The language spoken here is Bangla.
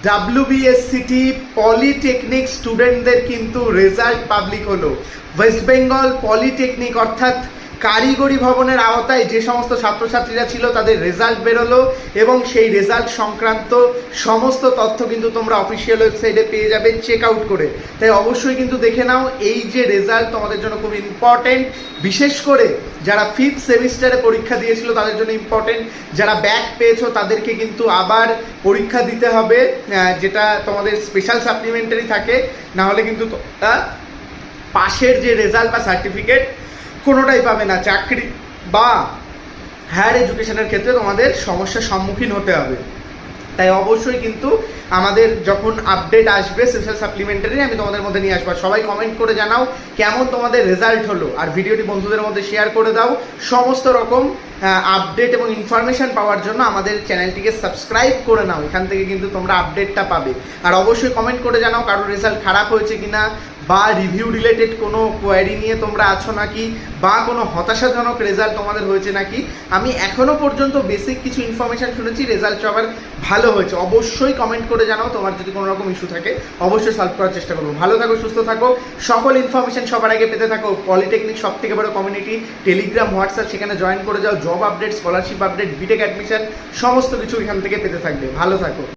WBSCT পলিটেকনিক স্টুডেন্টদের কিন্তু রেজাল্ট পাবলিক হলো। ওয়েস্ট বেঙ্গল পলিটেকনিক অর্থাৎ কারিগরি ভবনের আওতায় যে সমস্ত ছাত্রছাত্রীরা ছিল তাদের রেজাল্ট বেরোলো এবং সেই রেজাল্ট সংক্রান্ত সমস্ত তথ্য কিন্তু তোমরা অফিসিয়াল ওয়েবসাইটে পেয়ে যাবে চেক আউট করে। তাই অবশ্যই কিন্তু দেখে নাও, এই যে রেজাল্ট তোমাদের জন্য খুব ইম্পর্টেন্ট, বিশেষ করে যারা 5th সেমিস্টারে পরীক্ষা দিয়েছিল তাদের জন্য ইম্পর্টেন্ট। যারা ব্যাক পেয়েছো তাদেরকে কিন্তু আবার পরীক্ষা দিতে হবে, যেটা তোমাদের স্পেশাল সাপ্লিমেন্টারি থাকে, না হলে কিন্তু তোমরা পাশের যে রেজাল্ট বা সার্টিফিকেট কোনোটাই পাবে না। চাকরি বা হায়ার এডুকেশনের ক্ষেত্রে তোমাদের সমস্যার সম্মুখীন হতে হবে। তাই অবশ্যই কিন্তু আমাদের যখন আপডেট আসবে স্পেশাল সাপ্লিমেন্টারি, আমি তোমাদের মধ্যে নিয়ে আসবো। সবাই কমেন্ট করে জানাও কেমন তোমাদের রেজাল্ট হলো, আর ভিডিওটি বন্ধুদের মধ্যে শেয়ার করে দাও। সমস্ত রকম আপডেট এবং ইনফরমেশন পাওয়ার জন্য আমাদের চ্যানেলটিকে সাবস্ক্রাইব করে নাও, এখান থেকে কিন্তু তোমরা আপডেটটা পাবে। আর অবশ্যই কমেন্ট করে জানাও কারোর রেজাল্ট খারাপ হয়েছে কিনা, বা রিভিউ রিলেটেড কোনো কোয়ারি নিয়ে তোমরা আছো নাকি, বা কোনো হতাশাজনক রেজাল্ট তোমাদের হয়েছে নাকি। আমি এখনও পর্যন্ত বেসিক কিছু ইনফরমেশান শুনেছি রেজাল্ট সবার ভালো হয়েছে। অবশ্যই কমেন্ট করে জানাও, তোমার যদি কোনো রকম ইস্যু থাকে অবশ্যই সলভ করার চেষ্টা করবো। ভালো থাকো, সুস্থ থাকো, সকল ইনফরমেশান সবার আগে পেতে থাকো। পলিটেকনিক সব থেকে বড় কমিউনিটি, টেলিগ্রাম, হোয়াটসঅ্যাপ, সেখানে জয়েন করে যাও। Job update, scholarship update, BTech admission, সমস্ত কিছু এখান থেকে পেতে থাকবে। ভালো থাকো।